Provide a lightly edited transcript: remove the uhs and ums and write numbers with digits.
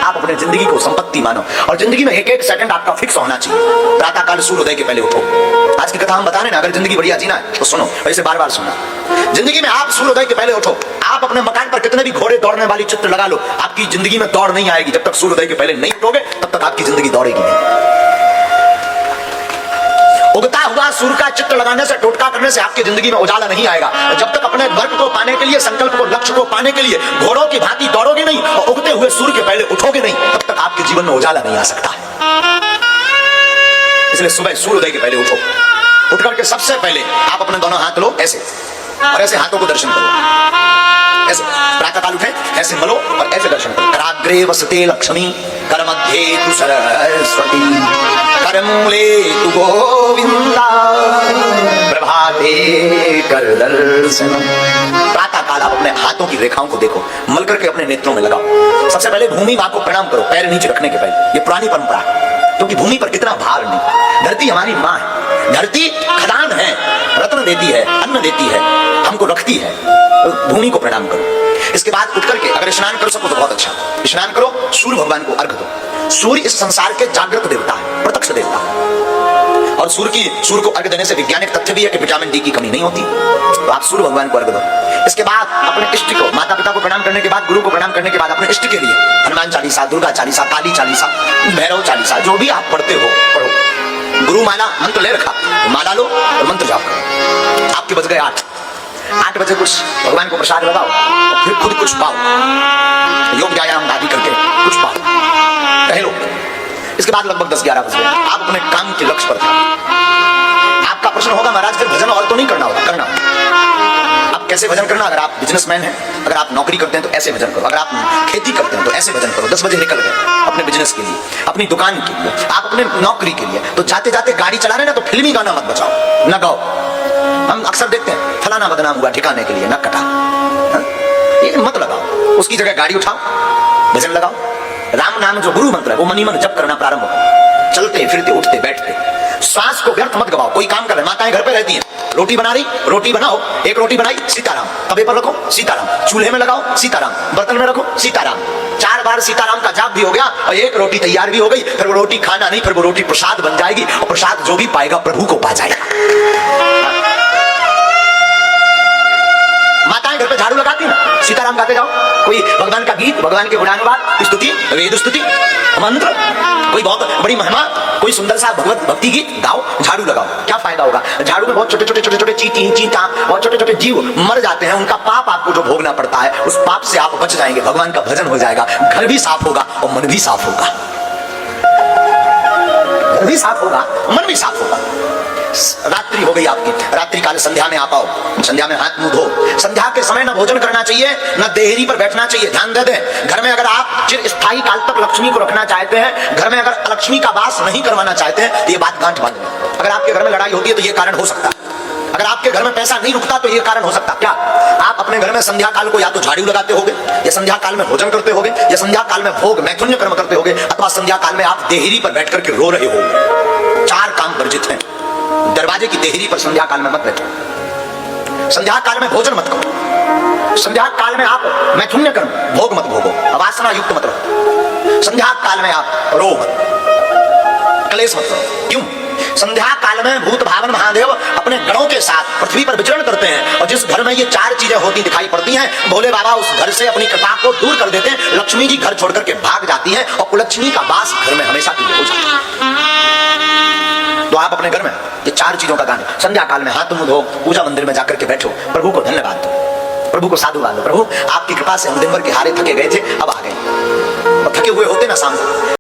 आप अपने जिंदगी को संपत्ति मानो और जिंदगी में एक एक सेकंड आपका फिक्स होना चाहिए। प्रातः काल सूर्योदय के पहले उठो। आज की कथा हम बता रहे ना, अगर जिंदगी बढ़िया जीना है तो सुनो, वैसे बार बार सुना। जिंदगी में आप सूर्योदय के पहले उठो। आप अपने मकान पर कितने भी घोड़े दौड़ने वाली चित्र लगा लो, आपकी जिंदगी में दौड़ नहीं आएगी। जब तक सूर्योदय के पहले नहीं उठोगे तब तक आपकी जिंदगी दौड़ेगी नहीं। उगता हुआ सूर्य का चित्र लगाने से, टोटका करने से आपकी जिंदगी में उजाला नहीं आएगा। जब तक अपने वर्ग को पाने के लिए, संकल्प को, लक्ष्य को पाने के लिए घोड़ों की भांति दौड़ोगे नहीं और उगते हुए सूर्य के पहले उठोगे नहीं, तब तक आपके जीवन में उजाला नहीं आ सकता। इसलिए सुबह सूर्योदय के पहले उठो। उठ करके सबसे पहले आप अपने दोनों हाथ लो ऐसे, और ऐसे हाथों को दर्शन करो। ऐसे प्रातःकाल उठे, ऐसे मलो और ऐसे दर्शन करो। कराग्रे वसते लक्ष्मी, कर मध्य तु सरस्वती, कर मूले तु गोविंदा, प्रभाते कर दर्शन। प्रातःकाल आप अपने हाथों की रेखाओं को देखो, मल करके अपने नेत्रों में लगाओ। सबसे पहले भूमि मां को प्रणाम करो, पैर नीचे रखने के पहले। ये पुरानी परंपरा है, क्योंकि भूमि पर कितना भार नहीं। धरती हमारी मां है, धरती खदान है, रत्न देती है, अन्न देती है, हमको रखती है। भूमि को प्रणाम करो। इसके बाद उठ करके अगर स्नान कर सको तो बहुत अच्छा, स्नान करो, सूर्य भगवान को अर्घ दो। सूर्य इस संसार के जागृत देवता है, प्रत्यक्ष देवता है। और सूर्य को अर्घ देने से वैज्ञानिक तथ्य भी है कि विटामिन डी की कमी नहीं होती। तो आप सूर्य भगवान को अर्घ दो। इसके बाद अपने इष्ट को, माता पिता को प्रणाम करने के बाद, गुरु को प्रणाम करने के बाद अपने इष्ट के लिए हनुमान चालीसा, दुर्गा चालीसा, काली चालीसा, भैरव चालीसा, जो भी आप पढ़ते हो पढ़ो। गुरु माला मंत्र ले रखा, माला लो और मंत्र जाप करो। आपके बज गए 8 बजे कुछ भगवान को प्रसाद लगाओ और फिर खुद कुछ पाओ, योग व्यायाम आदि करके कुछ पाओ, टहलो। इसके बाद लगभग 10-11 बजे आप अपने काम के लक्ष्य पर थे। आपका प्रश्न होगा महाराज फिर भजन और तो नहीं करना होगा? करना। आप कैसे भजन करना? अगर आप बिजनेसमैन हैं, अगर आप नौकरी करते हैं तो ऐसे भजन करो, अगर आप खेती करते हैं तो ऐसे भजन करो। 10 बजे निकल गए अपने बिजनेस के लिए, अपनी दुकान के लिए, आप अपने नौकरी के लिए, तो जाते जाते गाड़ी चला रहे ना तो फिल्मी गाना मत बजाओ, न गाओ। हम अक्सर देखते हैं फलाना बदनाम हुआ ठिकाने के लिए न कटा, ये मत लगाओ। उसकी जगह गाड़ी उठाओ, भजन लगाओ। राम नाम जो गुरु मंत्र है वो मनी मन जप करना प्रारंभ करो। चलते फिरते उठते बैठते श्वास को व्यर्थ मत गवाओ। कोई काम कर रहे, माताएं घर पे रहती हैं, रोटी बना रही, रोटी बनाओ, एक रोटी बनाई सीताराम, तवे पर रखो सीताराम, चूल्हे में लगाओ सीताराम, बर्तन में रखो सीताराम। 4 बार सीताराम का जाप भी हो गया और एक रोटी तैयार भी हो गई। फिर वो रोटी खाना नहीं, फिर वो रोटी प्रसाद बन जाएगी और प्रसाद जो भी पाएगा प्रभु को पा जाएगा। माताएं घर पे झाड़ू लगाती ना, सीताराम गाते जाओ। कोई भगवान का गीत, भगवान के गुणानुवाद, स्तुति, वेद स्तुति, मंत्र, कोई बहुत बड़ी महिमा, कोई सुंदर सा भगवत भक्ति गीत गाओ, झाड़ू लगाओ। क्या फायदा होगा? झाड़ू में बहुत छोटे छोटे चींटी, चींटा, बहुत छोटे छोटे जीव मर जाते हैं। उनका पाप आपको जो भोगना पड़ता है, उस पाप से आप बच जाएंगे। भगवान का भजन हो जाएगा, घर भी साफ होगा और मन भी साफ होगा। घर भी साफ होगा, मन भी साफ होगा। रात्रि हो गई आपकी, रात्रि काल संध्या में आप आओ, संध्या में हाथ मुंह धो। संध्या के समय न भोजन करना चाहिए, न देहरी पर बैठना चाहिए। ध्यान दे दें, घर में अगर आप चिरस्थायी काल तक लक्ष्मी को रखना चाहते हैं, घर में अगर लक्ष्मी का वास नहीं करवाना चाहते हैं, तो ये बात गांठ बांध लें। अगर आपके घर में लड़ाई होती है तो ये कारण हो सकता है। अगर आपके घर में पैसा नहीं रुकता तो ये कारण हो सकता। क्या आप अपने घर में संध्या काल को या तो झाड़ू लगाते होगे, या संध्या काल में भोजन करते होगे, या संध्या काल में भोग मैथुन्य कर्म करते होगे, अथवा संध्या काल में आप देहरी पर बैठ करके रो रहे हो। 4 काम वर्जित हैं। दरवाजे की देहरी पर संध्या काल में मत बैठो, संध्या काल में भोजन मत करो, संध्या काल में आप मैथुन्य कर्म भोग मत भोगो, वासना युक्त मत रहो। संध्या काल में आप रो मत, क्लेश मत करो। क्यों? संध्या काल में भूत भावन महादेव अपने गणों के साथ पृथ्वी पर विचरण करते हैं, और जिस घर में ये 4 चीजें होती दिखाई पड़ती हैं, भोले बाबा उस घर से अपनी कृपा को दूर कर देते हैं। लक्ष्मी जी घर छोड़ करके भाग जाती है और कुलक्ष्मी का वास घर में हमेशा के लिए हो जाता है। तो आप अपने घर में ये 4 चीजों का दान, संध्या काल में हाथ मुंह धो, पूजा मंदिर में जाकर के बैठो, प्रभु को धन्यवाद दो, प्रभु को साधुवाद दो। प्रभु आपकी कृपा से हम दिन भर के हारे थके गए थे, अब आ गए, और थके हुए होते ना शाम को